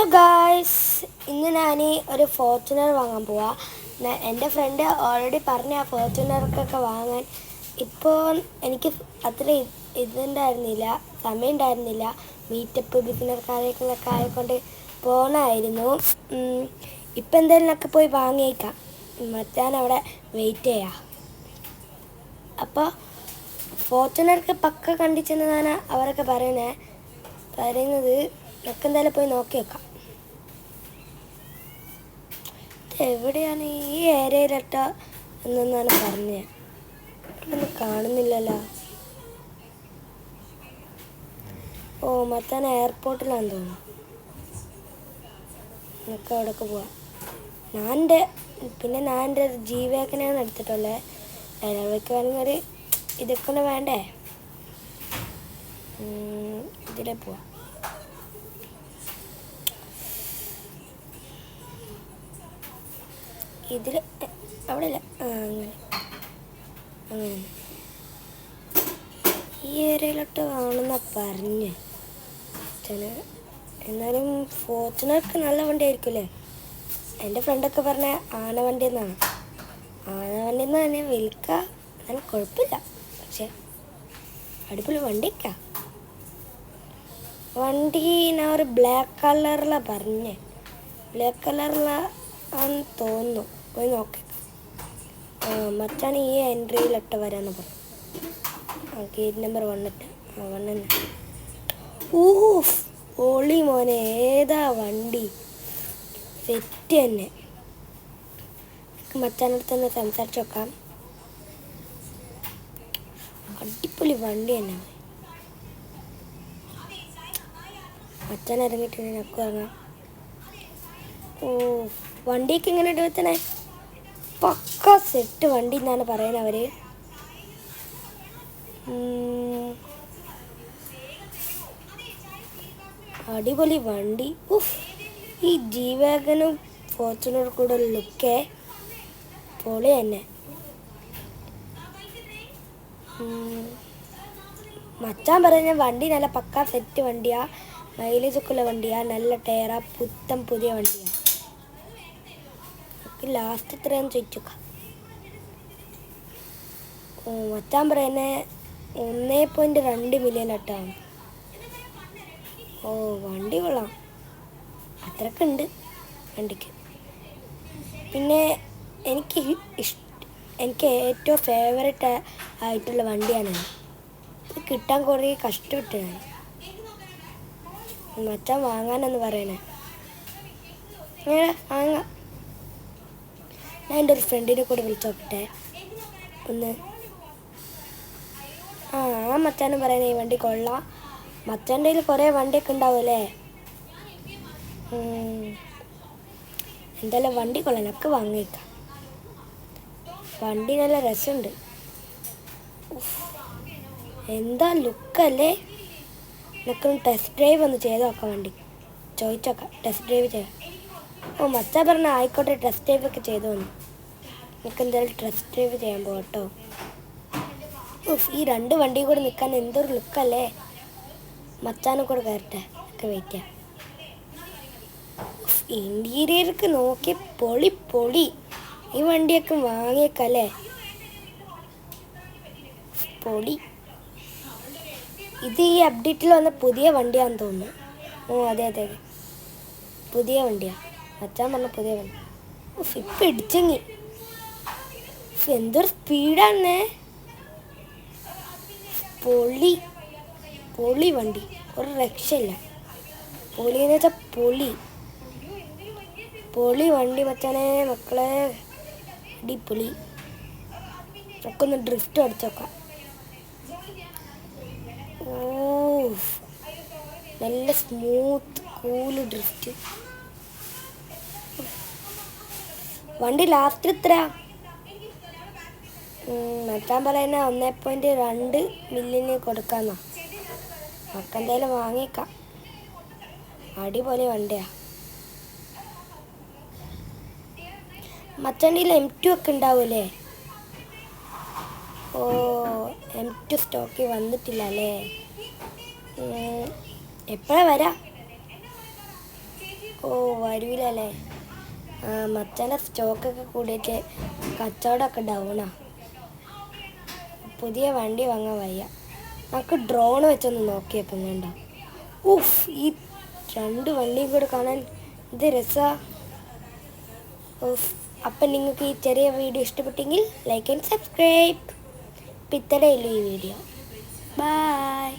Hello guys, ഇന്ന് ഞാൻ ഒരു ഫോർച്യൂണർ വാങ്ങാൻ പോവാം. എൻ്റെ ഫ്രണ്ട് ഓൾറെഡി പറഞ്ഞ ആ ഫോർച്യൂണർക്കൊക്കെ വാങ്ങാൻ ഇപ്പോൾ എനിക്ക് അത്ര ഇതുണ്ടായിരുന്നില്ല, സമയം ഉണ്ടായിരുന്നില്ല. മീറ്റപ്പ് ബിസിനസ് കാര്യങ്ങളൊക്കെ ആയിക്കൊണ്ട് പോകണമായിരുന്നു. ഇപ്പം എന്തെങ്കിലുമൊക്കെ പോയി വാങ്ങിയേക്കാം. മച്ചാൻ അവിടെ വെയിറ്റ് ചെയ്യാം. അപ്പോൾ ഫോർച്യൂണർക്ക് പക്ക കണ്ടിച്ചെന്നാണ് അവരൊക്കെ പറയുന്നത്. നമുക്ക് എന്തായാലും പോയി നോക്കി വെക്കാം. എവിടെയാണ് ഈ ഏരിയയിലിട്ട എന്നാണ് പറഞ്ഞത്. ഒന്നും കാണുന്നില്ലല്ലോ. ഓ, മച്ചാൻ എയർപോർട്ടിലാണെന്ന് തോന്നുന്നു. നമുക്ക് അവിടെയൊക്കെ പോവാം. ഞാൻ എൻ്റെ ജീവകനെയാണ് എടുത്തിട്ടുള്ളത്. എല്ലാവർക്കും വേണമെങ്കിൽ ഒരു ഇതൊക്കെ വേണ്ടേ. ഇതിലേ പോവാം. ഇതിൽ അവിടെ ഇല്ല. അങ്ങനെ ഈ ഏരിയയിലോട്ട് വേണമെന്നാ പറഞ്ഞ്. എന്നാലും ഫോർച്യൂണർക്ക് നല്ല വണ്ടി ആയിരിക്കുമല്ലേ. എൻ്റെ ഫ്രണ്ടൊക്കെ പറഞ്ഞ ആനവണ്ടി എന്നാണ്. ആനവണ്ടി എന്ന് തന്നെ വിൽക്കാം, എന്നാലും കുഴപ്പമില്ല. പക്ഷെ അടിപൊളി വണ്ടിക്കാ. വണ്ടി ഞാൻ ഒരു ബ്ലാക്ക് കളറിലാണ് പറഞ്ഞേ. ബ്ലാക്ക് കളറിലാണെന്ന് തോന്നുന്നു. പോയി നോക്കാം. മച്ചാണ് ഈ എൻട്രിയിലിട്ട് വരാമെന്ന് പറഞ്ഞു. ഗേറ്റ് നമ്പർ 1 തന്നെ. ഓളി മോനെ, ഏതാ വണ്ടി, സെറ്റ് തന്നെ. മച്ചാനടുത്ത് തന്നെ സംസാരിച്ച് നോക്കാം. അടിപൊളി വണ്ടി തന്നെ. മച്ചാൻ ഇറങ്ങിയിട്ടുണ്ട്, ഞക്കും ഇറങ്ങാം. വണ്ടിയൊക്കെ ഇങ്ങനെ എടുത്തന്നെ പക്ക സെറ്റ് വണ്ടി എന്നാണ് പറയുന്നത് അവർ. അടിപൊളി വണ്ടി. ഈ ജീവകനും ഫോർച്യൂണർ കൂടെ ലുക്കേ പൊളി തന്നെ. മച്ചാൻ പറയുന്ന വണ്ടി നല്ല പക്ക സെറ്റ് വണ്ടിയാ, മൈലേജ് ഒക്കെ ഉള്ള വണ്ടിയാ, നല്ല ടയറാ, പുതിയ വണ്ടിയാ. ലാസ്റ്റ് എത്രയാന്ന് ചോദിച്ചോക്കാം. മച്ചാൻ പറയുന്നത് 1.2 മില്യൺ ആട്ടാണ്. വണ്ടി കൊള്ളാം, അത്രയൊക്കെ ഉണ്ട് വണ്ടിക്ക്. പിന്നെ എനിക്ക് ഏറ്റവും ഫേവറേറ്റ് ആയിട്ടുള്ള വണ്ടിയാണ്. ഇത് കിട്ടാൻ കുറേ കഷ്ടപ്പെട്ടു. മച്ചാൻ വാങ്ങാനെന്ന് പറയണേ. വാങ്ങാം. ഞാൻ എൻ്റെ ഒരു ഫ്രണ്ടിനെ കൂടെ വിളിച്ച് നോക്കട്ടെ ഒന്ന്. ആ മച്ചാനും പറയുന്നത് ഈ വണ്ടി കൊള്ളാം. മച്ചാൻ്റെ കയ്യിൽ കുറേ വണ്ടിയൊക്കെ ഉണ്ടാവുമല്ലേ. എന്തായാലും വണ്ടി കൊള്ളാം, ഒക്കെ വാങ്ങിയേക്കാം. വണ്ടി നല്ല രസമുണ്ട്. എന്താ ലുക്കല്ലേ. എനിക്കൊന്ന് ടെസ്റ്റ് ഡ്രൈവ് ഒന്ന് ചെയ്ത് നോക്കാം. വണ്ടി ചോദിച്ചോക്കാം, ടെസ്റ്റ് ഡ്രൈവ് ചെയ്യാം. മച്ചാൻ പറഞ്ഞ ആയിക്കോട്ടെ, ടെസ്റ്റ് ഡ്രൈവ് ഒക്കെ ചെയ്തു വന്നു. എനിക്ക് എന്തായാലും ടെസ്റ്റ് ഡ്രൈവ് ചെയ്യാൻ പോകട്ടോ. ഈ 2 വണ്ടിയും കൂടെ നിൽക്കാൻ എന്തൊരു ലുക്കല്ലേ. മച്ചാനും കൂടെ കയറട്ടെ, ഒക്കെ വെയിറ്റ് ചെയ്യാം. ഇൻറ്റീരിയർക്ക് നോക്കി പൊളി. ഈ വണ്ടിയൊക്കെ വാങ്ങിയേക്കല്ലേ, പൊളി. ഇത് ഈ അപ്ഡേറ്റിൽ വന്ന പുതിയ വണ്ടിയാണെന്ന് തോന്നുന്നു. അതെ, പുതിയ വണ്ടിയാണ്. മച്ചാൻ പറഞ്ഞ പുതിയ വണ്ടി. ഇപ്പം ഇടിച്ചെങ്ങി. എന്തൊരു സ്പീഡാണേ. പൊളി വണ്ടി, ഒരു രക്ഷയില്ല. പൊളിയെന്ന് വെച്ചാൽ പൊളി വണ്ടി മച്ചാനെ, മക്കളെ, അടിപൊളി. ഒക്കെ ഒന്ന് ഡ്രിഫ്റ്റ് അടിച്ചു നോക്കാം. നല്ല സ്മൂത്ത് കൂള് ഡ്രിഫ്റ്റ്. വണ്ടി ലാസ്റ്റ് എത്ര? മച്ചാൻ പറയുന്ന 1.2 മില്യന് കൊടുക്കാന്നാ. നമുക്ക് എന്തായാലും വാങ്ങിക്കാം. അടിപൊളി വണ്ടിയാ. മച്ചാൻ്റെ M2 ഒക്കെ ഉണ്ടാവൂലേ. M2 സ്റ്റോക്കിൽ വന്നിട്ടില്ല അല്ലേ. എപ്പോഴാ വരാ? ഓ വരൂലല്ലേ. മച്ചാൻ്റെ സ്റ്റോക്കൊക്കെ കൂടിയിട്ട് കച്ചവടമൊക്കെ ഡൗണാ. പുതിയ വണ്ടി വാങ്ങാൻ വയ്യ. നമുക്ക് ഡ്രോൺ വെച്ചൊന്ന് നോക്കിയേക്കും വേണ്ട. ഉഫ്, ഈ 2 വണ്ടിയും കൂടെ കാണാൻ ഇത് രസാ. ഉഫ്. അപ്പം നിങ്ങൾക്ക് ഈ ചെറിയ വീഡിയോ ഇഷ്ടപ്പെട്ടെങ്കിൽ ലൈക്ക് ആൻഡ് സബ്സ്ക്രൈബ്. ഇപ്പം ഇത്രയേ ഉള്ളൂ ഈ വീഡിയോ. ബൈ.